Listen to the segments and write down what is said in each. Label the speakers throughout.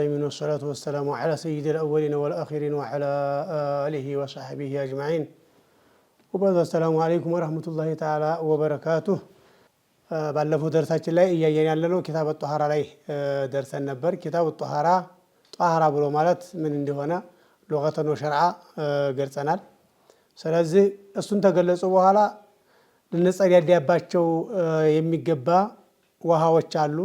Speaker 1: العالمين والصلاة والسلام على سيد الأولين والآخرين وعلى آله وصحبه أجمعين وبعد السلام عليكم ورحمة الله تعالى وبركاته ባለፈው ደርሳችን ላይ እያየን ያለነው ኪታብ الطهارة ላይ ደርሰን ነበር። ኪታብ الطهارة ጧሃራ ብሎ ማለት ምን እንደሆነ ሉገተን ወሸርዓ ገልጸናል። ስለዚህ እሱን ተገለጹ በኋላ ልንጸዳዳባቸው የሚገባ ውሃዎች አሉ።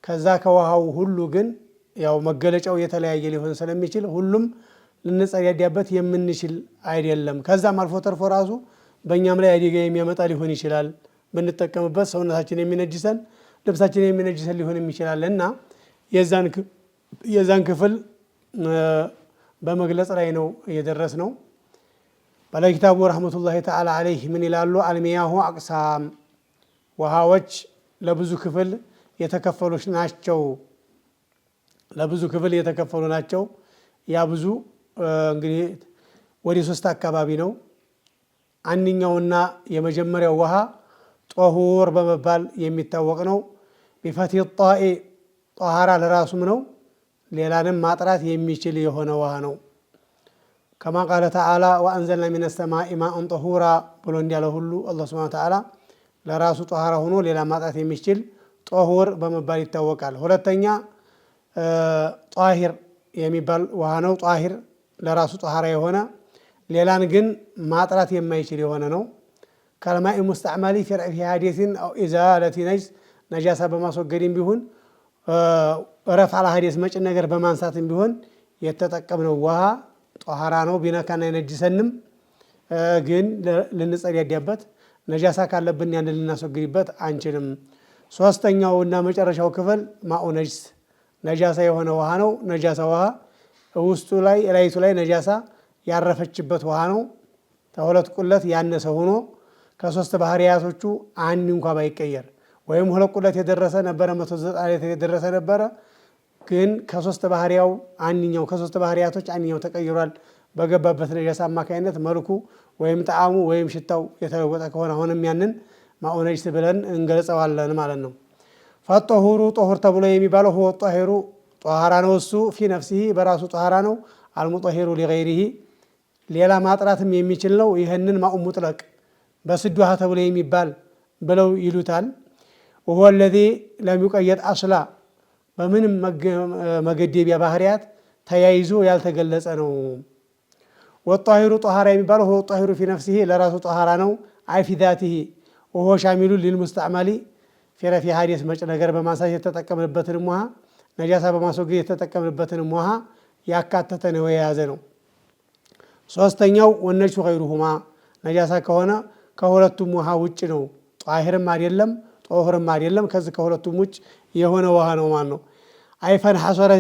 Speaker 1: ከዛ ከውሃው ሁሉ ግን ያው መገለጫው የተለያየ ሊሆን ስለሚችል ሁሉም ልንጸዳዳበት የምንችል አይደለም። ከዛም አልፎ ተርፎ ራሱ በእኛም ላይ አደጋ የሚያመጣ ሊሆን ይችላል። ብንጠቀምበት ሰውነታችን የሚነጅሰን ልብሳችን የሚነጅሰን ሊሆን ይችላል እና የዛን ክፍል በመግለጽ ላይ ነው የደረስነው። ባለኪታቡ ረህመቱላሂ ተዓላ ዐለይህ ምን ይላሉ? አልሚያሁ አቅሳም ውሃዎች ለብዙ ክፍል የተከፈሉ ናቸው። ያ ብዙ እንግዲህ ወደ 3 አካባቢ ነው። አንኛውና የመጀመሪያው ውሃ ጦሁር በመባል የሚታወቅ ነው። ቢፈቲ ጣኢ ጧሃራ ለራሱም ነው፣ ሌላንም ማጥራት የሚችል የሆነ ውሃ ነው። ከማ ቃለ ተዓላ ወአንዘልና ሚነ ሰማኢ ማአን ጠሁራ ብሎ እንዲያለ ሁሉ አላህ ሱብሓነሁ ወተዓላ ለራሱ ጧሃራ ሆኖ ሌላ ማጥራት የሚችል ጦሁር በመባል ይታወቃል። ሁለተኛ ጧሂር የሚባል ውሃ ነው። ጧሂር ለራሱ ጧሃራ የሆነ ሌላን ግን ማጥራት የማይችል የሆነ ነው። ከልማኢ ሙስተዕመሊ ፊ ሐዲሲን አው ኢዛለቲ ነጃሳ በማስወገድም ቢሆን ረፍዕ አል ሐዲስ መጭን ነገር በማንሳትም ቢሆን የተጠቀምነው ውሃ ጧሃራ ነው። ቢነካና አይነጅሰንም፣ ግን ልንጸዳዳበት ነጃሳ ካለብን ያን ልናስወግድበት አንችልም። ሶስተኛውና መጨረሻው ክፍል ማኡ ነጅስ ነጃሳ የሆነ ውሃ ነው። ነጃሳ ውሃ ውስጡ ላይ ላይቱ ላይ ነጃሳ ያረፈችበት ውሃ ነው። ከሁለት ቁለት ያነሰ ሆኖ ከ3 ባህሪያቶቹ አንድ እንኳን ባይቀየር ወይም 2 ቁለት የደረሰ ነበረ 190 የደረሰ ነበረ፣ ግን ከ3 ባህሪያቶች አንኛው ተቀይሯል። በገባበት ነጃሳ አማካይነት መልኩ ወይም ጣዕሙ ወይም ሽታው የተለወጠ ከሆነ አሁንም ያንን ማኡ ነጅስ ብለን እንገልጸዋለን ማለት ነው። ፈጦሁሩ ጦሁር ተብሎ የሚባለው ሁወ ጧሂሩ ጧሃራ ነው። እሱ ፊ ነፍሲሂ በራሱ ጧሃራ ነው። አልሙጠሂሩ ሊገይሪሂ ሌላ ማጥራትም የሚችል ነው። ይህንን ማኡ ሙጥለቅ በስድ ውሃ ተብሎ የሚባል ብለው ይሉታል። ወሁወ ለዚ ለም ዩቀየድ አስላ በምንም መገደቢያ ባህሪያት ተያይዞ ያልተገለጸ ነው። ወጧሂሩ ጧሃራ የሚባለው ሁወ ጧሂሩ ፊ ነፍሲሂ ለራሱ ጧሃራ ነው። አይ ፊ ዛቲሂ ወሁወ ሻሚሉ ሊልሙስተዕመሊ ፊ ረፍዕ ሐዲስ መጭ ነገር በማንሳት የተጠቀምንበትንም ውሃ ነጃሳ በማስወገድ የተጠቀምንበትንም ውሃ ያካተተ ነው የያዘ ነው። ሶስተኛው ወነጅሱ ገይሩሁማ ነጃሳ ከሆነ ከሁለቱም ውሃ ውጭ ነው። ጧሂርም አይደለም ጦሁርም አይደለም፣ ከዚህ ከሁለቱም ውጭ የሆነ ውሃ ነው ማለት ነው። አይፈን ሐሰረ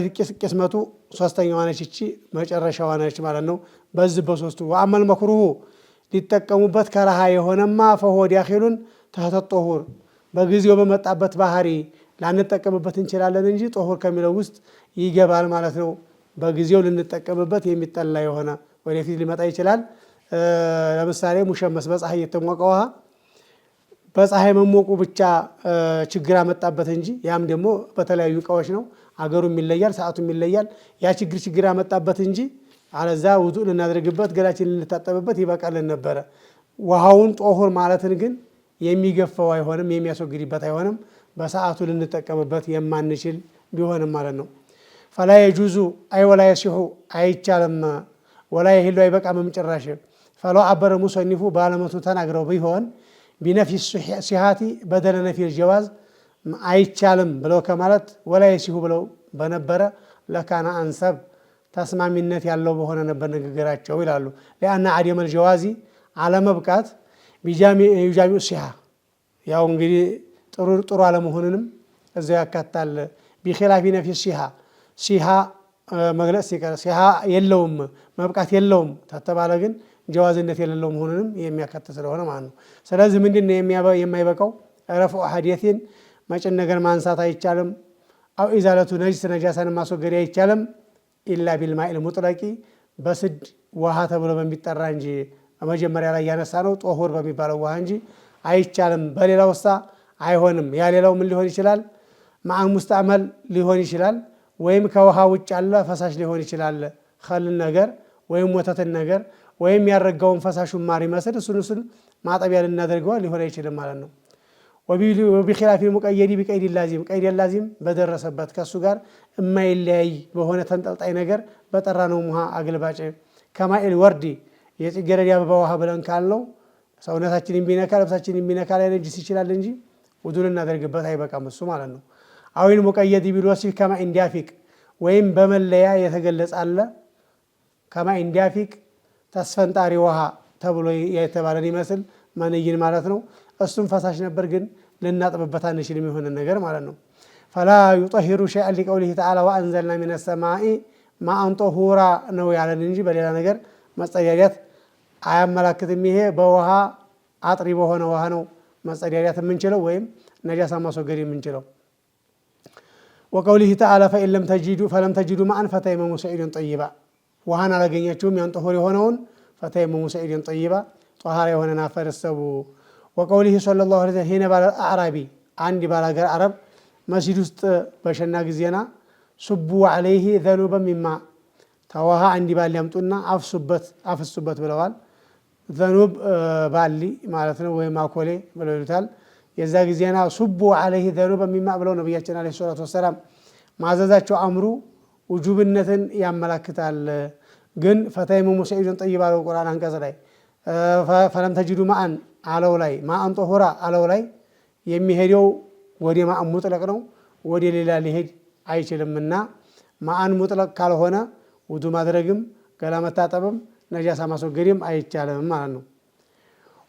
Speaker 1: ቅስመቱ ሶስተኛዋ ነች፣ እቺ መጨረሻዋ ነች ማለት ነው። በዚህ በሶስቱ ወአመል መክሩሁ ሊጠቀሙበት ከረሃ የሆነማ ፈሆ ዳኺሉን ተህተ ጦሁር በጊዜው በመጣበት ባህሪ ላንጠቀምበት እንችላለን እንጂ ጦሁር ከሚለው ውስጥ ይገባል ማለት ነው። በጊዜው ልንጠቀምበት የሚጠላ የሆነ ወደፊት ሊመጣ ይችላል። ለምሳሌ ሙሸመስ በፀሐይ የተሞቀ ውሃ በፀሐይ መሞቁ ብቻ ችግር አመጣበት እንጂ ያም ደግሞ በተለያዩ እቃዎች ነው። አገሩም ይለያል፣ ሰዓቱም ይለያል። ያ ችግር አመጣበት እንጂ አለዛ ውዱእ ልናደርግበት ገላችን ልንታጠብበት ይበቃልን ነበረ። ውሃውን ጦሁር ማለትን ግን የሚገፋው አይሆንም፣ የሚያስወግድበት አይሆንም። በሰዓቱ ልንጠቀምበት የማንችል ቢሆንም ማለት ነው። ፈላ የጁዙ አይ ወላ የሲሑ አይቻልም፣ ወላ የሂሉ አይበቃምም ጭራሽ። ፈለው አበረ ሙሰኒፉ ባለመቱ ተናግረው ቢሆን ቢነፊ ሲሃቲ በደለ ነፊ ጀዋዝ አይቻልም ብለው ከማለት ወላ የሲሑ ብለው በነበረ ለካና አንሰብ ተስማሚነት ያለው በሆነ ነበር ንግግራቸው ይላሉ። ለአና አደመል ጀዋዚ አለመብቃት ቢጃሚኡ ሲሃ ያው እንግዲህ ጥሩ አለመሆንንም እዚያው ያካታል። ቢኺላፊ ነፊ ሲሃ መግለጽ ሲቀር ሲሃ የለውም መብቃት የለውም ተተባለ ግን ጀዋዝነት የሌለው መሆኑንም የሚያካትት ስለሆነ ማለት ነው። ስለዚህ ምንድነው የማይበቃው? ረፍዑ ሐዲሲን መጭን ነገር ማንሳት አይቻልም። አው ኢዛለቱ ነጅስ ነጃሳን ማስወገድ አይቻልም። ኢላ ቢልማኢል ሙጥለቂ በስድ ውሃ ተብሎ በሚጠራ እንጂ መጀመሪያ ላይ ያነሳ ነው ጦሁር በሚባለው ውሃ እንጂ አይቻልም። በሌላው አይሆንም። ያ ሌላው ምን ሊሆን ይችላል? ማዕ ሙስተዕመል ሊሆን ይችላል፣ ወይም ከውሃ ውጭ ያለ ፈሳሽ ሊሆን ይችላል። ኸልን ነገር ወይም ወተትን ነገር ወይም ያረጋውን ፈሳሹን ማር ይመስል እሱን ማጠቢያ ልናደርገው ሊሆን አይችልም ማለት ነው። ወቢኺላፊ ሙቀየዲ ቢቀይድ ላዚም ቀይድ ላዚም በደረሰበት ከሱ ጋር የማይለያይ በሆነ ተንጠልጣይ ነገር በጠራ ነው ውሃ አግልባጭ ከማኢል ወርዲ የጽጌረዳ አበባ ውሃ ብለን ካልነው ሰውነታችንን ቢነካ ልብሳችንን ቢነካ ላይ ነጅስ ይችላል እንጂ ውዱእ ልናደርግበት አይበቃም እሱ ማለት ነው። አዊል ሙቀየዲ ቢልወስፊ ከማ ኢንዲያፊቅ ወይም በመለያ የተገለጸ አለ ከማ ኢንዲያፊቅ ተስፈንጣሪ ውሃ ተብሎ የተባለን ይመስል መንይን ማለት ነው። እሱም ፈሳሽ ነበር ግን ልናጥብበት አንችልም የሆነ ነገር ማለት ነው። ፈላ ዩጠሂሩ ሸይአን ሊቀውሊሂ ተዓላ ወአንዘልና ሚነ ሰማኢ ማአን ጦሁራ ነው ያለን እንጂ በሌላ ነገር መጸዳዳት አያመላክትም። ይሄ በውሃ አጥሪ በሆነ ውሃ ነው መጸዳዳት የምንችለው ወይም ነጃሳ ማስወገድ የምንችለው። ወቀውሊሂ ተዓላ ፈለም ተጂዱ ማአን ፈተየመሙ ሰዒደን ጠይባ ውሃን አላገኛችሁም ያን ጦሁር የሆነውን ፈተየመሙ ሰዒደን ጠይባ ጧሃራ የሆነን አፈር እሰቡ። ወቀውሊሂ ሰለላሁ ዐለይሂ ወሰለም ሂነ ባለ አዕራቢ አንድ ባላገር አረብ መስጂድ ውስጥ በሸና ጊዜና ሱቡ ዐለይሂ ዘኑበ ሚማ ተውሃ አንድ ባሊ ያምጡና አፍሱበት ብለዋል። ዘኑብ ባሊ ማለት ነው ወይም አኮሌ ብለው ይሉታል። የዛ ጊዜና ሱቡ ዐለይሂ ዘኑበ ሚማ ብለው ነብያችን ዐለይሂ ሰላቱ ወሰላም ማዘዛቸው አምሩ ውጁብነትን ያመላክታል። ግን ፈተየመሙ ሰዒደን ጠይባ አለው ቁርአን አንቀጽ ላይ ፈለም ተጅዱ ማአን አለው ላይ ማአን ጦሁራ አለው ላይ የሚሄደው ወደ ማአን ሙጥለቅ ነው፣ ወደ ሌላ ሊሄድ አይችልምና ማአን ሙጥለቅ ካልሆነ ውዱእ ማድረግም ገላ መታጠብም ነጃሳ ማስወገድም አይቻልም ማለት ነው።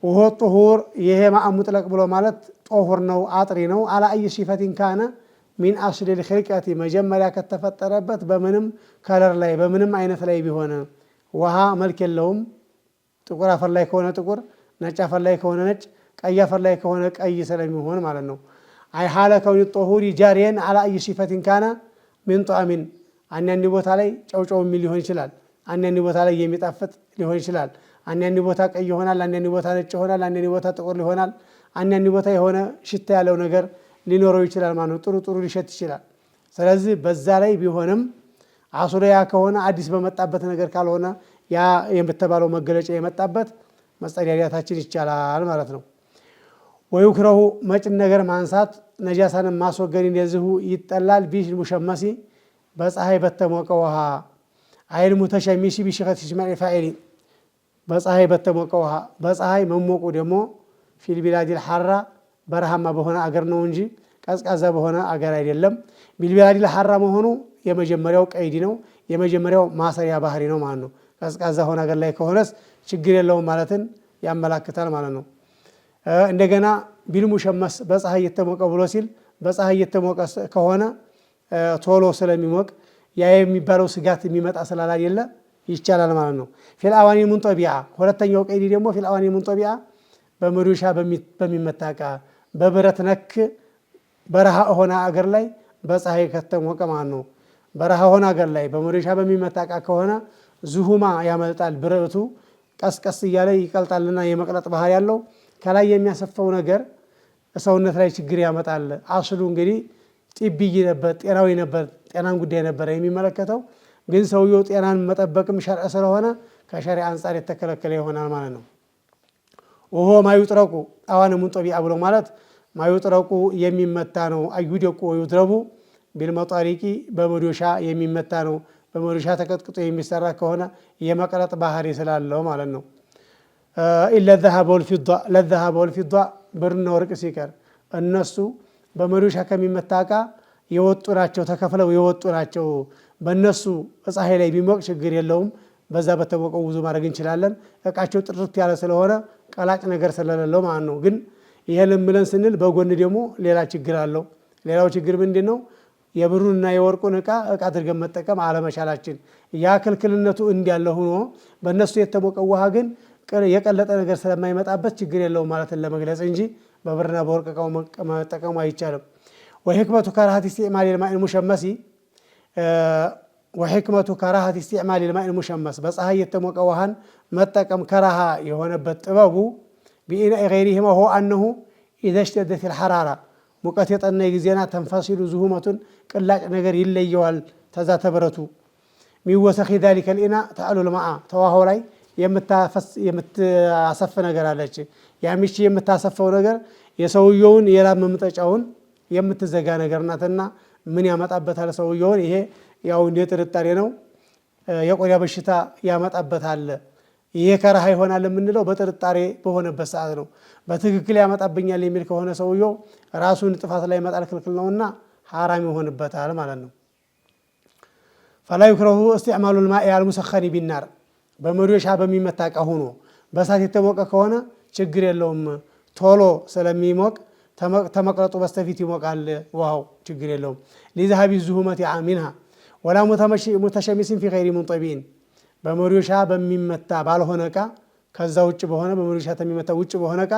Speaker 1: ወሆ ጦሁር ይሄ ማአን ሙጥለቅ ብሎ ማለት ጦሁር ነው አጥሪ ነው። አላ አይ ሲፈቲን ካነ ሚን አስሊል ኺልቀቲ መጀመሪያ ከተፈጠረበት በምንም ከለር ላይ በምንም አይነት ላይ ቢሆን ውሃ መልክ የለውም። ጥቁር አፈር ላይ ከሆነ ጥቁር፣ ነጭ አፈር ላይ ከሆነ ነጭ፣ ቀይ አፈር ላይ ከሆነ ቀይ ስለሚሆን ማለት ነው። አይ ሐለ ከውኒ ጦሁሪ ጃሪየን አላ አይ ሲፈቲን ካነ ሚን ጧሚን አንዳንድ ቦታ ላይ ጨውጨው የሚል ሊሆን ይችላል። አንዳንድ ቦታ ላይ የሚጣፍጥ ሊሆን ይችላል። አንዳንድ ቦታ ቀይ ይሆናል፣ አንዳንድ ቦታ ነጭ ይሆናል፣ አንዳንድ ቦታ ጥቁር ይሆናል፣ አንዳንድ ቦታ የሆነ ሽታ ያለው ነገር ሊኖረው ይችላል ማለት ነው። ጥሩ ጥሩ ሊሸት ይችላል። ስለዚህ በዛ ላይ ቢሆንም አሱሪያ ከሆነ አዲስ በመጣበት ነገር ካልሆነ ያ የምትባለው መገለጫ የመጣበት መጸዳዳታችን ይቻላል ማለት ነው። ወይክረሁ መጭን ነገር ማንሳት ነጃሳንን ማስወገድ እንደዚሁ ይጠላል። ቢል ሙሸመሲ በፀሐይ በተሞቀ ውሃ አይል ሙተሸሚሲ ቢሽኸት ኢስማኤል ፋኢሊ በፀሐይ በተሞቀ ውሃ በፀሐይ መሞቁ ደግሞ ፊል ቢላዲል ሐራ በረሃማ በሆነ አገር ነው እንጂ ቀዝቃዛ በሆነ አገር አይደለም። ቢልቢላዲል ሐራ መሆኑ የመጀመሪያው ቀይድ ነው፣ የመጀመሪያው ማሰሪያ ባህሪ ነው ማለት ነው። ቀዝቃዛ ሆነ አገር ላይ ከሆነስ ችግር የለውም ማለትን ያመላክታል ማለት ነው። እንደገና ቢልሙሸመስ በፀሐይ የተሞቀ ብሎ ሲል በፀሐይ የተሞቀ ከሆነ ቶሎ ስለሚሞቅ ያ የሚባለው ስጋት የሚመጣ ስላላየለ ይቻላል ማለት ነው። ፊል አዋኒ ሙንጠቢያ ሁለተኛው ቀይድ ደግሞ ፊል አዋኒ ሙንጠቢያ በመዶሻ በሚመታ ዕቃ በብረት ነክ በረሃ ሆነ አገር ላይ በፀሐይ ከተሞቀ ማለት ነው። በረሃ ሆነ አገር ላይ በመዶሻ በሚመታ ዕቃ ከሆነ ዝሁማ ያመልጣል፣ ብረቱ ቀስቀስ እያለ ይቀልጣልና የመቅለጥ ባህሪ ያለው ከላይ የሚያሰፋው ነገር ሰውነት ላይ ችግር ያመጣል። አስሉ እንግዲህ ጢብይ ነበር፣ ጤናዊ ነበር፣ ጤናን ጉዳይ ነበረ የሚመለከተው። ግን ሰውየው ጤናን መጠበቅም ሸርዕ ስለሆነ ከሸሪዓ አንጻር የተከለከለ ይሆናል ማለት ነው። ወሆ ማዩጥረቁ አዋነ ሙንጠቢያ ብሎ ማለት ማዩጥረቁ የሚመታ ነው። አዩደቁ ወዩድረቡ ቢልመጣሪቂ በመዶሻ የሚመታ ነው። በመዶሻ ተቀጥቅጦ የሚሰራ ከሆነ የመቅለጥ ባህሪ ስላለው ማለት ነው። ኢለ ዘሀበ ወልፊዳ ብርና ወርቅ ሲቀር እነሱ በመዶሻ ከሚመታ ዕቃ የወጡ ናቸው፣ ተከፍለው የወጡ ናቸው። በእነሱ ፀሐይ ላይ ቢሞቅ ችግር የለውም። በዛ በተሞቀው ውዙእ ማድረግ እንችላለን። ዕቃቸው ጥርት ያለ ስለሆነ ቀላጭ ነገር ስለሌለው ማለት ነው። ግን ይሄን ብለን ስንል በጎን ደግሞ ሌላ ችግር አለው። ሌላው ችግር ምንድን ነው? የብሩንና የወርቁን ዕቃ አድርገን መጠቀም አለመቻላችን። ያ ክልክልነቱ እንዲያለ ሆኖ በእነሱ የተሞቀው ውሃ ግን የቀለጠ ነገር ስለማይመጣበት ችግር የለውም ማለትን ለመግለጽ እንጂ በብርና በወርቅ ዕቃው መጠቀሙ አይቻልም። ወሕክመቱ ከራሀት ኢስቲዕማል ልማኢል ሙሸመሲ ወሕክመቱ ከራሀት ኢስቲዕማል ልማኢል ሙሸመስ በፀሐይ የተሞቀ ውሃን መጠቀም ከራሃ የሆነበት ጥበቡ ቢኢናኢ ገይሪሂማ ሆ አነሁ ኢዘ ሽተደት ልሐራራ ሙቀት የጠና ጊዜና ተንፈሲሉ ዝሁመቱን ቅላጭ ነገር ይለየዋል تزات برتو ميوسخ ذلك الإناء تعالوا الماء تواهو لاي يمتاسف نجر على شيء يعني مش يمتاسف نجر يسويون يلا ممتجعون يمتزجا نجر ناتنا من يامت أبت على سويون إيه ياو نيتر التارينو يقول يا بشتا يامت أبت على إيه كراهي هون على من لو بتر التاري بهون بس عذرو بتذكر يامت أبني اللي ملك هون سويو راسون تفاصيل يامت على كل كلنا حرامي هون بت على مالنا فلا يكره استعمال الماء على المسخن بالنار بمريوش هذا ميمتاك أهونه بس هذه تموك كهونا شجر اللهم طولو سلامي موك تمقلطو بستفيتي موك على واو شجر اللهم لذهاب الزهومة عامنها ولا متشمس في غير منطبين بمريوش هذا ميمتا باله هناك كذا وجه بهنا بمريوش هذا ميمتا وجه بهناك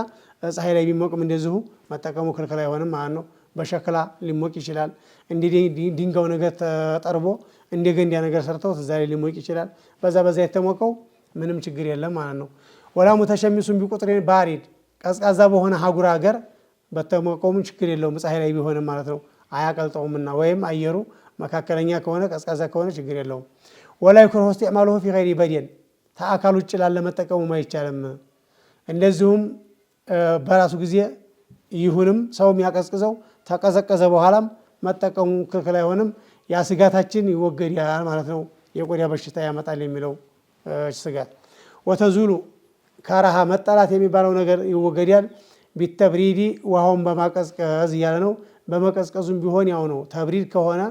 Speaker 1: صحيح لي موك من دزهو متاكمو كلكلا يهونا معانو بشكل لموك يشلال عندي دينغو نجت تربو عندي جندي أنا قصرته تزاري لي موك يشلال بزا يتموكو منهم شجري الله ما عنه ولا متشمسون بقطرين بارد كذا هنا هاجر أجر بتموكو من شجري الله مسحيل أي بهنا مالته عياقل تومنا ويم أيرو ما كأكلنيا كونه كذا كونه شجري الله ولا يكره استعماله في غير بدين تأكلوا تشلال لما تكمل ما يشلم النزوم براسو جزية يهونم سوم يأكسكزو تأكسكزو بحالم ما تكمل كلا يهونم يا سجات هتشين يوجد يا مالته يقول يا بشتا يا متعلم ملو سجات وتزولوا كارها متلات يمي بالو نجر يوجد بالتبريد وهم بمكسكز يالنو بمكسكزون بيهون ياونو تبريد كهونا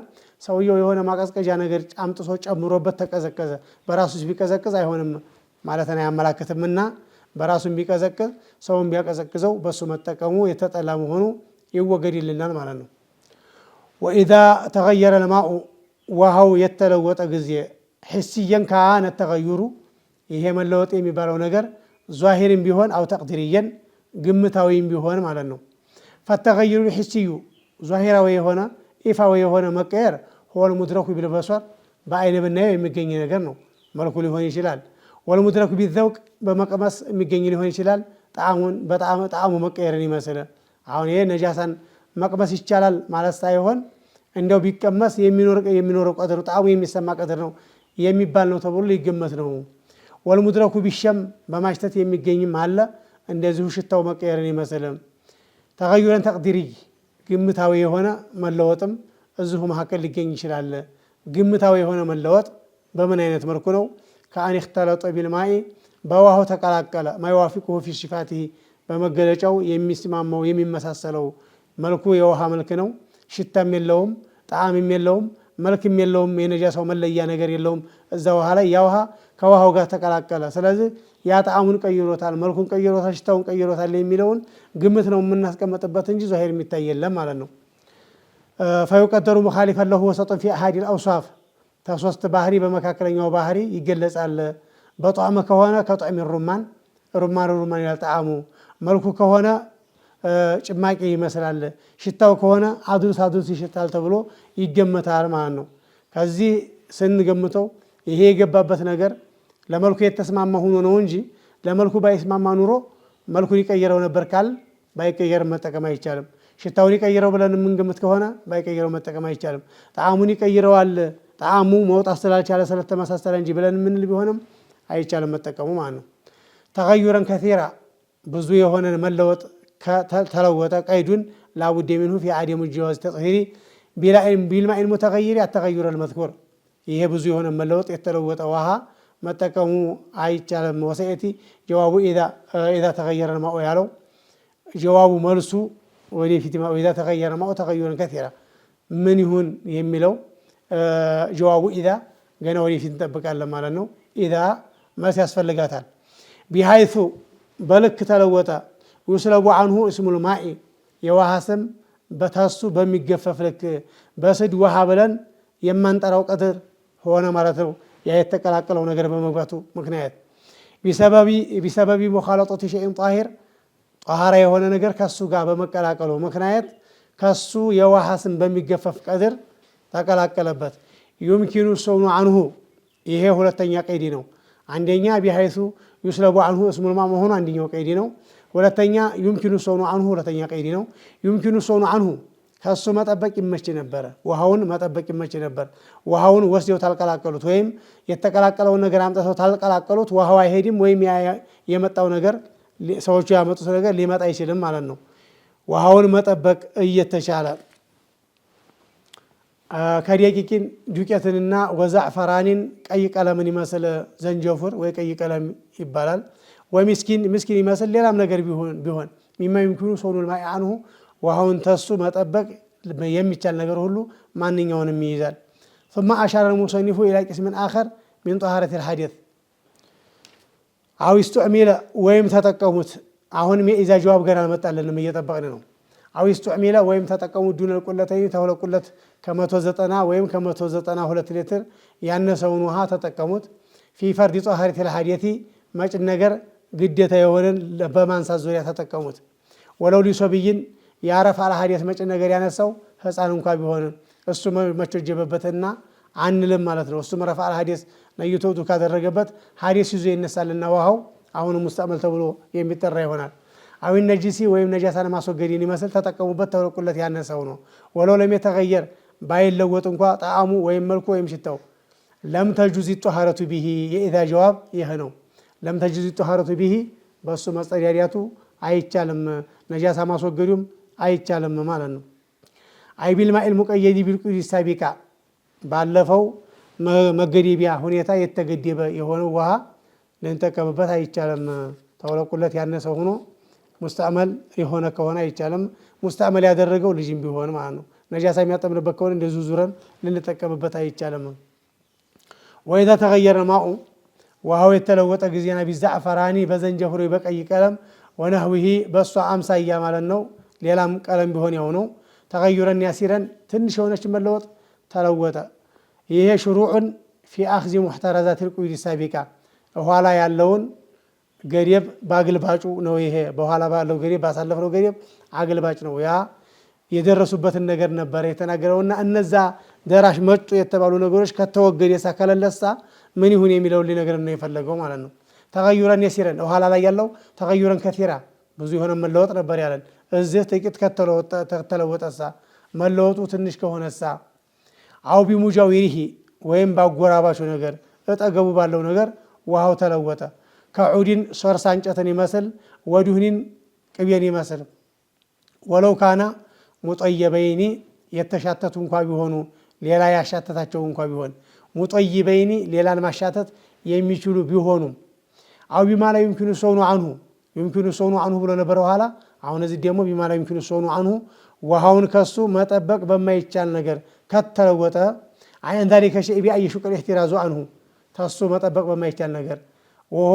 Speaker 1: سويو يهونا مكسكز جانجر أمت صوت أمروبت تكزكز براسوس بيكزكز أيهونم مالتنا يا ملاكة منا براسهم بيكزكز سوم بيكزكزو بس متكمو يتتألمو هنو يوجد لنا مالنو وإذا تغير الماء وهو يتلوث أجزاء حسيا كان التغير ይሄ መለወጥ የሚባለው ነገር ظاهرين بيهون أو تقديريا قمتاوين بيهون معلنو فالتغير الحسي ظاهراوي هنا إفاوي هنا مكير هو المدرك بالبصر بعين بالنية يمكنني نجرنه ملكو اللي هون يشلال والمدرك بالذوق بمقمص يمكنني اللي هون يشلال طعام مكيرني مثلا عون إيه نجاسا مقمص يشلال مع السايهون عنده بيكمس يمينور قدر طعام يمسمى قدر ነው የሚባል ነው ተብሎ ይገመት ነው ወልሙድረኩ ቢሸም በማሽተት የሚገኝም አለ እንደዚሁ ሽታው መቀየርን ይመስልም ተغيرን ተቅዲሪ ግምታዊ የሆነ መለወጥም እዚሁ መሐከል ሊገኝ ይችላል ግምታዊ የሆነ መለወጥ በምን አይነት መልኩ ነው ከአን اختلط بالماء በውሃው ተቀላቀለ ማይዋፊቁ في صفاته በመገለጫው የሚስማማው የሚመሳሰለው መልኩ የውሃ መልክ ነው ሽታም የለውም ጣዕምም የለውም መልክም የለውም የነጃሳው መለያ ነገር የለውም እዛው ውሃ ላይ ያውሃ ከውሃው ጋር ተቀላቀለ ስለዚህ ያ ጣዕሙን ቀይሮታል መልኩን ቀይሮታል ሽታውን ቀይሮታል የሚለውን ግምት ነው የምናስቀምጥበት እንጂ ዛሂር የሚታይ የለም ማለት ነው فيقدر مخالفا له وسط في احد الاوصاف ተሶስት ባህሪ በመካከለኛው ባህሪ ይገለጻል በጣዕም ከሆነ ከጣዕም ሩማን ይላል ጣዕሙ መልኩ ከሆነ ጭማቂ ይመስላል ሽታው ከሆነ አዱስ ይሽታል ተብሎ ይገመታል ማለት ነው ከዚህ ስንገምተው ይሄ የገባበት ነገር ለመልኩ የተስማማ ሆኖ ነው እንጂ ለመልኩ ባይስማማ ኑሮ መልኩን ይቀየረው ነበር ካል ባይቀየር መጠቀም አይቻልም ሽታውን ይቀየረው ብለን ምንገምት ከሆነ ባይቀየረው መጠቀም አይቻልም ጣዕሙን ይቀየረዋል ጣዕሙ መውጣት ስላልቻለ ስለተመሳሰለ እንጂ ብለን ምን ቢሆንም አይቻልም መጠቀሙ ማለት ነው ተغيرን كثيرا ብዙ የሆነ መለወጥ ተለወጠ ቀይዱን ላቡድ منه في عدم الجواز تطهيري بالماء المتغير التغير المذكور ይሄ ብዙ የሆነ መለወጥ የተለወጠ ውሃ መጠቀሙ አይቻልም ወሰይቲ ጀዋቡ اذا تغير الماء ያለው ጀዋቡ መልሱ ወደፊት اذا تغير الماء تغيرا كثيرا ምን ይሁን የሚለው ጀዋቡ اذا ገና ወደፊት እንጠብቃለን ማለት ነው اذا መልስ ያስፈልጋታል بحيث በልክ ተለወጠ ويسلب عنه اسم الماء يوهاسم بتاسو بميغفف لك بسد وها بلن يمانطراو قدر ሆነ ማለት ነው ያ የተቀላቀለው ነገር በመግባቱ ምክንያት بسبب مخالطه شيء طاهر طهاره የሆነ ነገር ከሱ ጋር በመቀላቀሉ ምክንያት ከሱ የውሃስም በሚገፈፍ ቀድር ተቀላቀለበት يمكن الصون عنه ይሄ ሁለተኛ ቀይዲ ነው አንደኛ بحيث يسلب عنه اسم الماء መሆኑ አንደኛው ቀይዲ ነው ሁለተኛ يمكن الصون عنه ሁለተኛ ቀይዲ ነው يمكن الصون عنه ከሱ መጠበቅ ይመች ነበር ውሃውን መጠበቅ ይመች ነበር ውሃውን ወስደው ታልቀላቀሉት ወይም የተቀላቀለውን ነገር አምጥተው ታልቀላቀሉት ውሃው አይሄድም ወይም የመጣው ነገር ሰዎቹ ያመጡት ነገር ሊመጣ አይችልም ማለት ነው ውሃውን መጠበቅ እየተቻለ ከደቂቂን ዱቄትንና ወዛዕፈራኒን ቀይ ቀለምን ይመስል ዘንጀፉር ወይ ቀይ ቀለም ይባላል ወሚስኪን ይመስል ሌላም ነገር ቢሆን ሚማ ይምኩኑ ሶኑል ማይ አንሁ ውሃውን ተሱ መጠበቅ የሚቻል ነገር ሁሉ ማንኛውንም ይይዛል ثم اشار المصنف الى قسم اخر من طهاره الحدث አው ይስተዕሚለ ወይም ተጠቀሙት አሁንም የኢዛ ጀዋብ ገና አልመጣልንም እየጠበቅን ነው አው ይስተዕሚለ ወይም ተጠቀሙት ዱነ ቁለተይ ተወለቁለት ከ190 ወይም ከ192 ሊትር ያነሰውን ውሃ ተጠቀሙት في فرض طهاره الحدث መጭ ነገር ግዴታ የሆነን በማንሳት ዙሪያ ተጠቀሙት ወለው ሊሶብይን ያረፍ አለ ሐዲስ መጭ ነገር ያነሳው ህፃን እንኳን ቢሆን እሱ መቸጀበበትና አንልም ማለት ነው እሱ መረፍ አለ ሐዲስ ነይቶቱ ካደረገበት ሐዲስ ይዞ ይነሳልና ውሃው አሁን ሙስተዕመል ተብሎ የሚጠራ ይሆናል አው ነጂሲ ወይም ነጃሳን ማስወገድን ይመስል ተጠቀሙበት ተወለቁለት ያነሳው ነው ወለው ለሚተገየር ባይለወጥ እንኳን ጣዕሙ ወይም መልኩ ወይም ሽታው ለም ተጁዚ ጧሃረቱ ቢሂ የኢዛ ጀዋብ ይሄ ነው ለም ተጁዚ ጧሃረቱ ቢሂ በሱ መጸዳዳቱ አይቻልም ነጃሳ ማስወገዱም አይቻልም ማለት ነው አይቢል ማኢል ሙቀየዲ ቢልቁዲ ሳቢቃ ባለፈው መገደቢያ ሁኔታ የተገደበ የሆነው ውሃ ልንጠቀምበት አይቻልም ተወለቁለት ያነሰው ሆኖ ሙስተዕመል የሆነ ከሆነ አይቻልም ሙስተዕመል ያደረገው ልጅም ቢሆን ማለት ነው ነጃሳ የሚያጠምርበት ከሆነ እንደዙ ዙረን ልንጠቀምበት አይቻልም ወይዛ ተገየረ ማኡ ውሃው የተለወጠ ጊዜና ቢዛዕፈራኒ በዘንጀፍሩ በቀይ ቀለም ወነህዊሂ በሷ አምሳያ ማለት ነው ሌላም ቀለም ቢሆን ያው ነው ተገይረን ያሲረን ትንሽ የሆነች መለወጥ ተለወጠ ይሄ ሽሩዑን في اخذ محترزات القيود السابقه በኋላ ያለውን ገሪብ ባግልባጩ ነው ይሄ በኋላ ባለው ገሪብ ባሳለፈው ገሪብ አግልባጭ ነው ያ የደረሱበትን ነገር ነበር የተናገረውና እነዛ ደራሽ መጡ የተባሉ ነገሮች ከተወገደ ሳከለለሳ ምን ይሁን የሚለው ሊነገር ነው የፈለገው ማለት ነው ተገይረን ያሲረን በኋላ ላይ ያለው ተገይረን ከቲራ ብዙ የሆነ መለወጥ ነበር ያለን እዚህ ጥቂት ከተለወጠሳ መለወጡ ትንሽ ከሆነሳ አው ቢሙጃዊሪሂ ወይም ባጎራባሹ ነገር እጠገቡ ባለው ነገር ውሃው ተለወጠ ከዑዲን ሶርሳ እንጨትን ይመስል ወዱህኒን ቅቤን ይመስል ወለው ካና ሙጠይበይኒ የተሻተቱ እንኳን ቢሆኑ ሌላ ያሻተታቸው እንኳን ቢሆን ሙጠይበይኒ ሌላን ማሻተት የሚችሉ ቢሆኑ አው ቢማላ ይምኪኑ ሶኑ አንሁ ይምኪኑ ሶኑ አንሁ ብሎ ነበር በኋላ አሁን እዚህ ደግሞ ቢማላ ይምኪኑ ሶኑ አንሁ ውሃውን ከሱ መጠበቅ በማይቻል ነገር ከተለወጠ አይን ذلك شيء بأي شكل احتراز عنه ተሱ መጠበቅ በማይቻል ነገር ወሆ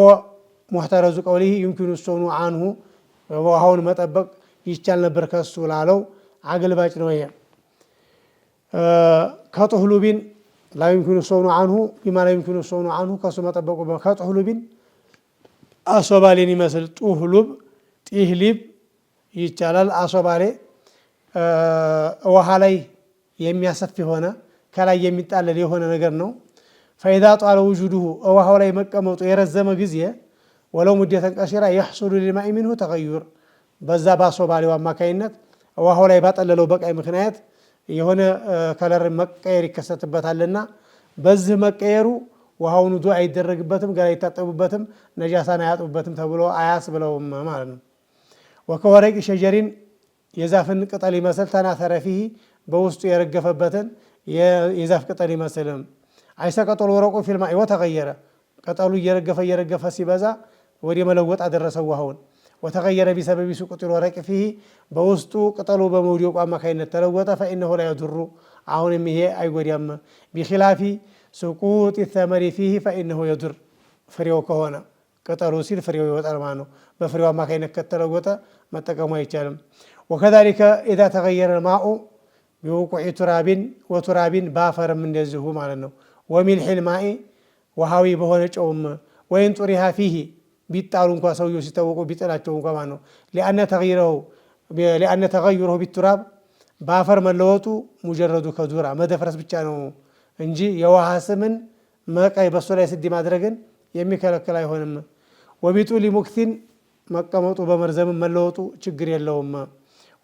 Speaker 1: ሙህተረዙ ቀውሊሂ ይምኪኑ ሶኑ አንሁ ውሃውን መጠበቅ ይቻል ነበር ከሱ ላለው አገልባጭ ነው ይሄ ከጥህሉቢን لا يمكن الصون عنه بما لا يمكن الصون عنه ከሱ መጠበቁ ከጥህሉቢን አሶባሌን ይመስል ጥህሉብ ጥህሊብ ይቻላል አሶባሌ ውሃ ላይ የሚያሰፍ የሆነ ከላይ የሚጣለል የሆነ ነገር ነው فإذا طال وجوده ውሃው ላይ መቀመጡ የረዘመ ጊዜ ወለው ሙደተን ቀሲራ يحصل للماء منه تغير በዛ ባሶባሌው አማካይነት ውሃው ላይ ባጠለለው በቃይ ምክንያት የሆነ ከለር መቀየር ይከሰትበታልና በዚህ መቀየሩ ውሃውን ዱዓ አይደረግበትም ገላ ይታጠቡበትም ነጃሳን አያጡበትም ተብሎ አያስብለውም ማለት ነው ወከወረቂ ሸጀሪን የዛፍን ቅጠል ይመስል ተናተረ ፊህ በውስጡ የረገፈበትን የዛፍ ቅጠል ይመስልም አይሰቀጠል ወረቁ ፊልማ ወተገየረ ቅጠሉ እየረገፈ ሲበዛ ወደ መለወጥ አደረሰው ውሃውን وتغير بسبب سقوط الورق فيه በውስጡ ቅጠሉ በመውደቁ አማካይነት ተለወጠ فإنه لا يضر አሁንም ይሄ አይጎዳም بخلاف سقوط الثمر فيه فإنه يضر ፍሬው ከሆነ ቅጠሉ ሲል ፍሬው ይወጣል ማለት ነው በፍሬው አማካይነት ከተለወጠ መጠቀሙ አይቻልም وكذلك إذا تغير الماء بوقوع تراب وتراب ባፈርም እንደዚሁ ማለት ነው وملح الماء ውሃዊ በሆነ ጨውም ወይን ጡሪሃ فيه ቢጣሉ እንኳን ሰውየው ሲታወቁ ቢጥላቸው እንኳን ማለት ነው لأن تغيره بالتراب ባፈር መለወጡ ሙጀረዱ ከዱራ መደፍረስ ብቻ ነው እንጂ የውሃ ስምን መቀይ በሱ ላይ ስዲ ማድረግን የሚከለክል አይሆንም وبطول مكث መቀመጡ በመርዘም መለወጡ ችግር የለውም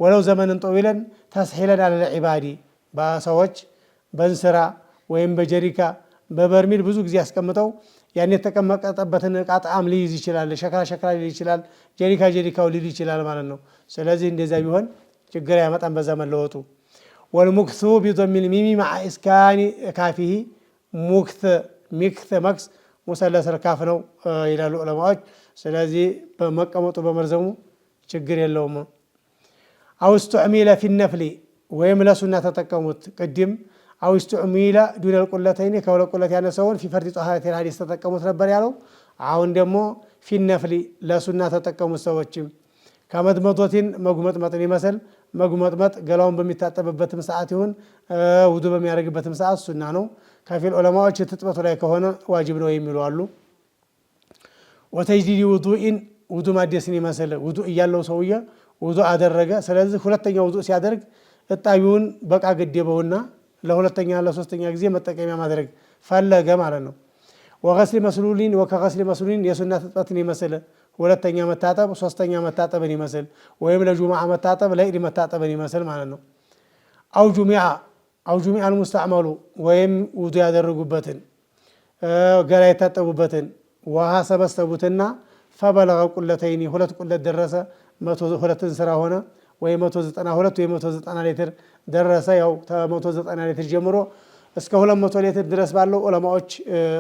Speaker 1: ወለው ዘመንን ጠዊለን ተስሒለን አለ ዒባዲ በሰዎች በእንስራ ወይም በጀሪካ በበርሚል ብዙ ጊዜ ያስቀምጠው ያን የተቀመጠበትን ዕቃ ጣዕም ሊይዝ ይችላል፣ ሸክላ ሊል ይችላል፣ ጀሪካው ሊል ይችላል ማለት ነው። ስለዚህ እንደዛ ቢሆን ችግር ያመጣን በዛ መለወጡ። ወልሙክሱ ቢዶሚል ሚሚ መዓ ኢስካኒ ካፊሂ ሙክት ሚክት መክስ ሙሰለሰል ካፍ ነው ይላሉ ዑለማዎች። ስለዚህ በመቀመጡ በመርዘሙ ችግር የለውም። አው እስተዕሚለ ፊነፍሊ ወይም ለሱና ተጠቀሙት ቅድም አው እስተዕሚለ ዱነል ቁለተይኒ ከሁለት ቁለት ያነሰውን ፊፈርድ ጧሃረቲል ሐዲስ ተጠቀሙት ነበር ያለው። አሁን ደግሞ ፊነፍሊ ለሱና ተጠቀሙት ሰዎችም ከመድመዶቲን መጉመጥመጥን ይመስል መጉመጥመጥ ገላውን በሚታጠብበትም ሰዓት ይሁን ውዱ በሚያደርግበትም ሰዓት ሱና ነው። ከፊል ዑለማዎች ትጥበቱ ላይ ከሆነ ዋጅብ ነው የሚሉ አሉ። ወተጅዲድ ውዱኢን ውዱ ማደስን ይመስል ውዱ እያለው ሰውዬ ውዱ አደረገ። ስለዚህ ሁለተኛ ውዱ ሲያደርግ እጣቢውን በቃ ገደበውና ለሁለተኛ ለሶስተኛ ጊዜ መጠቀሚያ ማድረግ ፈለገ ማለት ነው። ወገስሊ መስሉሊን ወከገስሊ መስሉሊን የሱና ትጥበትን ይመስል ሁለተኛ መታጠብ ሶስተኛ መታጠብን ይመስል ወይም ለጁሙዓ መታጠብ ለኢድ መታጠብን ይመስል ማለት ነው። አው ጁሚዓን ሙስተዕመሉ ወይም ውዱ ያደረጉበትን ገላ የታጠቡበትን ውሃ ሰበሰቡትና ፈበለገ ቁለተይኒ ሁለት ቁለት ደረሰ፣ ሁለትን ስራ ሆነ ወይ 192 ወይ 190 ሊትር ደረሰ። ያው ከ190 ሊትር ጀምሮ እስከ 200 ሊትር ድረስ ባለው ዑለማዎች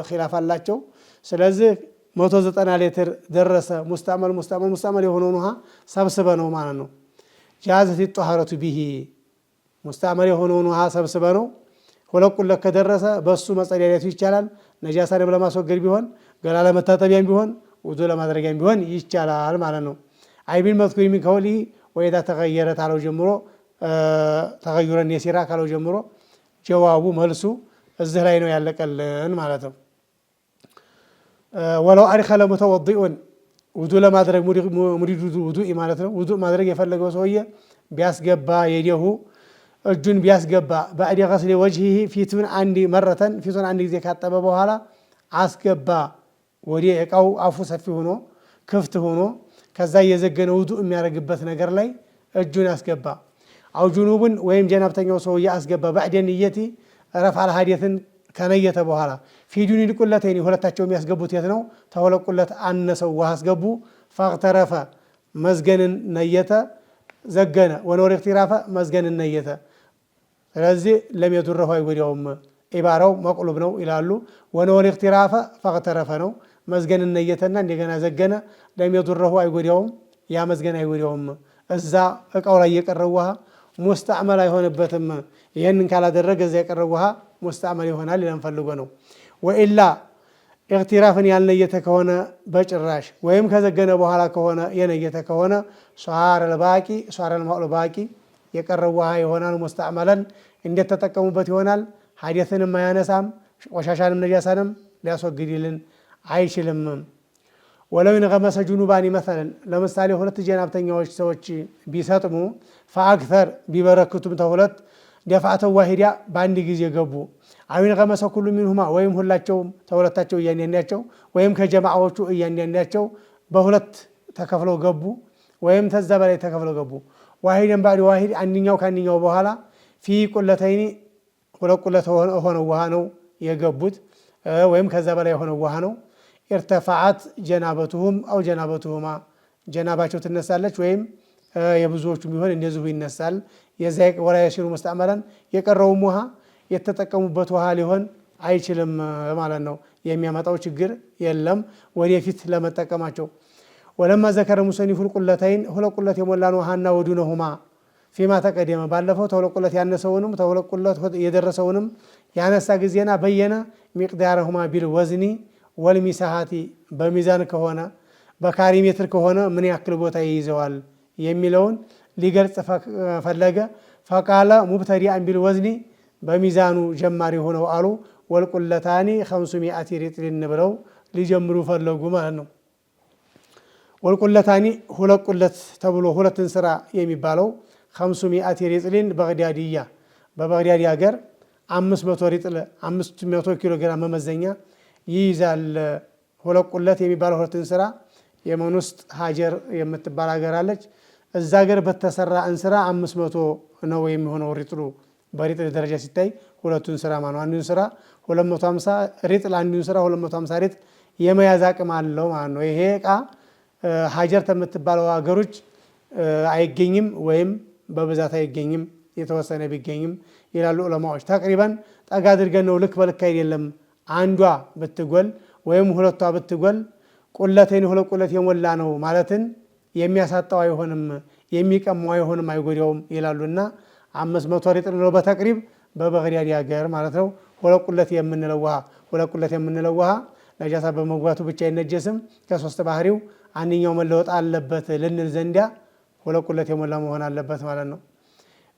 Speaker 1: ኺላፍ አላቸው። ስለዚህ 190 ሊትር ደረሰ። ሙስተዕመል የሆነውን ውሃ ሰብስበ ነው ማለት ነው። ጃዘት ጧሃረቱ ቢሂ ሙስተዕመል የሆነውን ውሃ ሰብስበ ነው። ሁለት ቁለት ከደረሰ በሱ መጸዳዳቱ ይቻላል። ነጃሳንም ለማስወገድ ቢሆን ገላ ለመታጠቢያም ቢሆን ውዱ ለማድረጊያም ቢሆን ይቻላል ማለት ነው። አይቢን መዝኩር ሚን ከውሊ ወይዳ ተገየረ ታለው ጀምሮ ተገዩረን የሲራ ካለው ጀምሮ ጀዋቡ መልሱ እዚህ ላይ ነው ያለቀልን ማለት ነው። ወለው አድኸለ ሙተወዲኡን ውዱ ለማድረግ ሙሪዱ ውዱእ ማለት ነው። ውዱእ ማድረግ የፈለገው ሰውዬ ቢያስገባ የዲሁ እጁን ቢያስገባ ባዕድ ገስሊ ወጅሂ ፊቱን አንድ ጊዜ ካጠበ በኋላ አስገባ ወደ እቃው አፉ ሰፊ ሆኖ ክፍት ሆኖ ከዛ እየዘገነ ውዱእ የሚያደርግበት ነገር ላይ እጁን አስገባ። አው ጁኑብን ወይም ጀናብተኛው ሰውዬ አስገባ ባዕድ ንየቲ ረፍዐል ሐዲስን ከነየተ በኋላ ፊዱን ቁለተይኒ ሁለታቸው የሚያስገቡት የት ነው? ተሁለት ቁለት አነሰው ውሃ አስገቡ። ፈቅተረፈ መዝገንን ነየተ ዘገነ ወነወር ኢኽቲራፈ መዝገንን ነየተ። ስለዚህ ለሚየዱረሁ አይጎዳውም። ኢባራው መቅሉብ ነው ይላሉ። ወነወር ኢኽቲራፈ ፈቅተረፈ ነው። መዝገንን ነየተና እንደገና ዘገነ። ለሚየዱረሁ አይጎዳውም፣ ያ መዝገን አይጎዳውም። እዛ እቃው ላይ የቀረው ውሃ ሙስተዕመል አይሆንበትም። ይህንን ካላደረገ እዛ የቀረው ውሃ ሙስተዕመል ይሆናል ይለን ፈልጎ ነው። ወኢላ ኢኽቲራፍን ያልነየተ ከሆነ በጭራሽ ወይም ከዘገነ በኋላ ከሆነ የነየተ ከሆነ ሷረል ማኡል ባቂ የቀረው ውሃ ይሆናል። ሙስተዕመለን እንዴት ተጠቀሙበት ይሆናል። ሐዲስንም አያነሳም፣ ቆሻሻንም ነጃሳንም ሊያስወግድልን አይችልም። ወለው ኢንገመሰ ጁኑባኒ መሰለን ለምሳሌ ሁለት ጀናብተኛዎች ሰዎች ቢሰጥሙ ፈአክተር ቢበረክቱም ተሁለት ደፋዕተው ዋሂዳ በአንድ ጊዜ ገቡ። አው ኢንገመሰ ኩሉ ሚንሁማ ወይም ሁላቸውም ተሁለታቸው እያንዳንዳቸው ወይም ከጀማዓዎቹ እያንዳንዳቸው በሁለት ተከፍለው ገቡ ወይም ተዛ በላይ ተከፍለው ገቡ። ዋሂደን ባዕድ ዋሂድ አንድኛው ከአንድኛው በኋላ ፊ ቁለተይኒ ሁለት ቁለት ሆነው ውሃ ነው የገቡት ወይም ከዛ በላይ የሆነው ውሃ ነው። ኢርተፈዓት ጀናበቱሁም አው ጀናበቱሁማ ጀናባቸው ትነሳለች ወይም የብዙዎቹ ቢሆን እንደዚሁ ይነሳል። የዛ ወላ የሲሩ ሙስተዕመለን የቀረውም ውሃ የተጠቀሙበት ውሃ ሊሆን አይችልም ማለት ነው። የሚያመጣው ችግር የለም ወደፊት ለመጠቀማቸው። ወለማ ዘከረ ሙሰኒፉል ቁለተይን ሁለት ቁለት የሞላን ውሃና ወዱነሁማ ፊማ ተቀደመ ባለፈው ተሁለት ቁለት ያነሰውንም ተሁለት ቁለት የደረሰውንም ያነሳ ጊዜና በየነ ሚቅዳረሁማ ቢል ወዝኒ ወልሚሳሃቲ በሚዛን ከሆነ በካሪ ሜትር ከሆነ ምን ያክል ቦታ ይይዘዋል የሚለውን ሊገልጽ ፈለገ። ፈቃለ ሙብተዲአን ቢል ወዝኒ በሚዛኑ ጀማሪ ሆነው አሉ። ወልቁለታኒ 500 ሪጥልን ብለው ሊጀምሩ ፈለጉ ማለት ነው። ወልቁለታኒ ሁለት ቁለት ተብሎ ሁለትን ስራ የሚባለው 500 ሪጥልን በግዳዲያ በበግዳዲ ሀገር 500 ሪጥል 500 ኪሎ ግራም መመዘኛ ይይዛል። ሁለት ቁለት የሚባለው ሁለትን ስራ የመን ውስጥ ሀጀር የምትባል ሀገር አለች። እዛ ሀገር በተሰራ እንስራ 500 ነው የሚሆነው ሪጥሉ። በሪጥል ደረጃ ሲታይ ሁለቱን ስራ ማለት ነው። አንዱን ስራ 250 ሪጥል፣ አንዱን ስራ 250 ሪጥል የመያዝ አቅም አለው ማለት ነው። ይሄ እቃ ሀጀር ከምትባለው ሀገሮች አይገኝም ወይም በብዛት አይገኝም፣ የተወሰነ ቢገኝም ይላሉ ዑለማዎች። ተቅሪበን ጠጋ አድርገን ነው፣ ልክ በልክ አይደለም። አንዷ ብትጎል ወይም ሁለቷ ብትጎል ቁለቴን ሁለት ቁለት የሞላ ነው ማለትን የሚያሳጣው አይሆንም፣ የሚቀማው አይሆንም፣ አይጎዳውም ይላሉና 500 ሪጥል ነው በተቅሪብ በበግዳድ ሀገር ማለት ነው። ሁለት ቁለት የምንለው ውሃ ነጃሳ በመግባቱ ብቻ አይነጀስም። ከሶስት ባህሪው አንኛው መለወጥ አለበት ልንል ዘንዳ ሁለት ቁለት የሞላ መሆን አለበት ማለት ነው።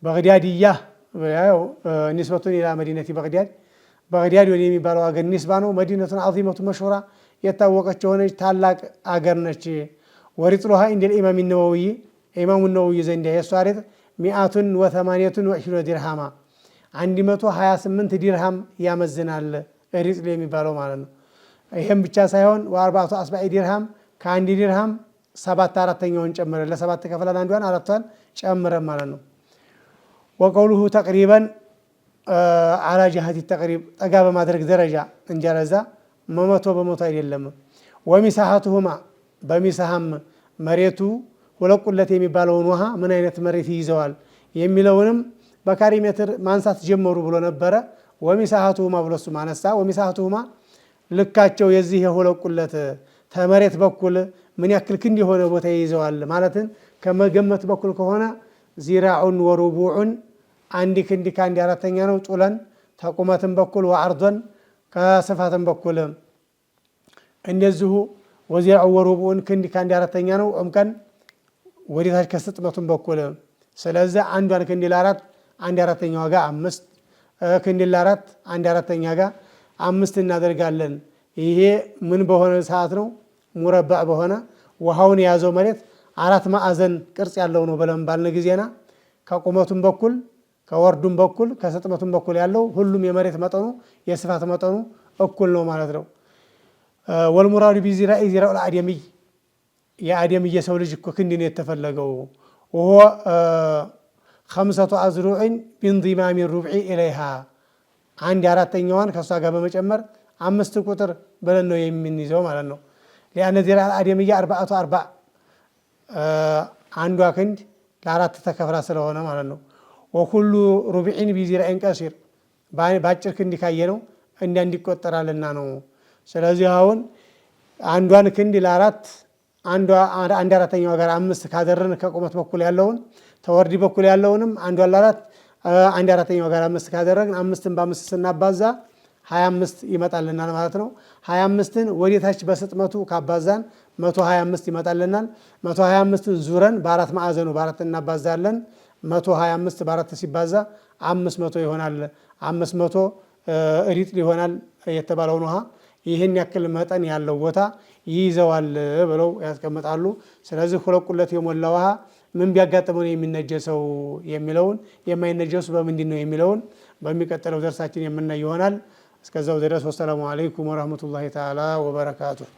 Speaker 1: በግዳድያ ያው ኒስበቱን ኢላ መዲነቲ በግዳድ ወደ የሚባለው ሀገር ኒስባ ነው። መዲነቱን ዐዚመቱ መሽሁራ የታወቀች የሆነች ታላቅ አገር ነች። ወሪጥሉሃ ኢንደል ኢማም ነወዊ ኢማሙ ነወዊ ዘንዳ የሷ ሪጥ 128 ዲርሃማ 128 ዲርሃም ያመዝናል ሪጥል የሚባለው ማለት ነው። ይሄም ብቻ ሳይሆን ወአርባቱ አስባዒ ዲርሃም ከአንድ ዲርሃም 7/4ኛውን ጨምረ ለሰባት ከፍለን አንዷን አራቷን ጨምረን ማለት ነው። ወቀውሉሁ ተቅሪበን አላ ጀሀቲ ተቅሪብ ጠጋ በማድረግ ደረጃ እንጀረዛ መቶ በመቶ አይደለም። ወሚሳሐቱሁማ በሚሳሐም መሬቱ ሁለት ቁለት የሚባለውን ውሃ ምን አይነት መሬት ይይዘዋል የሚለውንም በካሪ ሜትር ማንሳት ጀመሩ ብሎ ነበረ። ወሚሳሐቱሁማ ብሎ እሱ ማነሳ። ወሚሳሐቱሁማ ልካቸው የዚህ የሁለት ቁለት ተመሬት በኩል ምን ያክል ክንድ የሆነ ቦታ ይይዘዋል ማለትን ከመገመት በኩል ከሆነ ዚራዑን ወሩቡዑን አንድ ክንድ ከአንድ አራተኛ ነው ጡለን ተቁመትን በኩል ወዐርዶን ከስፋትን በኩል እንደዚሁ ወዚራዑ ወሩቡዑን ክንድ ከአንድ አራተኛ ነው ዑምቀን ወዲታች ከስጥመቱን በኩል። ስለዚህ አንዷን ክንድ ለአራት አንድ አራተኛዋ ጋር 5 ክንድ ለአራት አንድ አራተኛ ጋር 5 እናደርጋለን። ይሄ ምን በሆነ ሰዓት ነው? ሙረባዕ በሆነ ውሃውን የያዘው መሬት 4 ማዕዘን ቅርጽ ያለው ነው ብለን ባልን ጊዜና ከቁመቱም በኩል ከወርዱም በኩል ከስጥመቱም በኩል ያለው ሁሉም የመሬት መጠኑ የስፋት መጠኑ እኩል ነው ማለት ነው። ወልሙራዱ ቢዚራኢ ዚራኡል አድሚይ የአድሚይ የሰው ልጅ እኮ ክንድ ነው የተፈለገው። ወሆ 5 አዝሩዕን ቢንዲማሚ ሩብዒ ኢለይሃ አንድ አራተኛዋን ከሷ ጋር በመጨመር 5 ቁጥር ብለን ነው የምንይዘው ማለት ነው። ሊአነ ዚራኡል አድሚይ 4 አንዷ ክንድ ለአራት ተከፍላ ስለሆነ ማለት ነው። ወኩሉ ሩብዒን ቢዚራኢን ቀሲር በአጭር ክንድ ካየ ነው እንዲቆጠራልና ነው። ስለዚህ አሁን አንዷን ክንድ ለአራት አንድ አራተኛዋ ጋር 5 ካደረን ከቁመት በኩል ያለውን ተወርዲ በኩል ያለውንም አንዷን ለአራት አንድ አራተኛዋ ጋር 5 ካደረግን 5ን በ5 ስናባዛ 25 ይመጣልናል ማለት ነው። 25ን ወዴታች በስጥመቱ ካባዛን 125 ይመጣልናል። 125ን ዙረን በአራት ማዕዘኑ በአራት እናባዛለን። 125 በአራት ሲባዛ 500 ይሆናል። 500 ሪጥል ይሆናል የተባለውን ውሃ ይህን ያክል መጠን ያለው ቦታ ይይዘዋል ብለው ያስቀምጣሉ። ስለዚህ ሁለት ቁለት የሞላ ውሃ ምን ቢያጋጥመው ነው የሚነጀሰው የሚለውን የማይነጀሱ በምንድን ነው የሚለውን በሚቀጥለው ደርሳችን የምናይ ይሆናል። እስከዛው ድረስ ወሰላሙ አለይኩም ወራህመቱላሂ ተዓላ ወበረካቱሁ።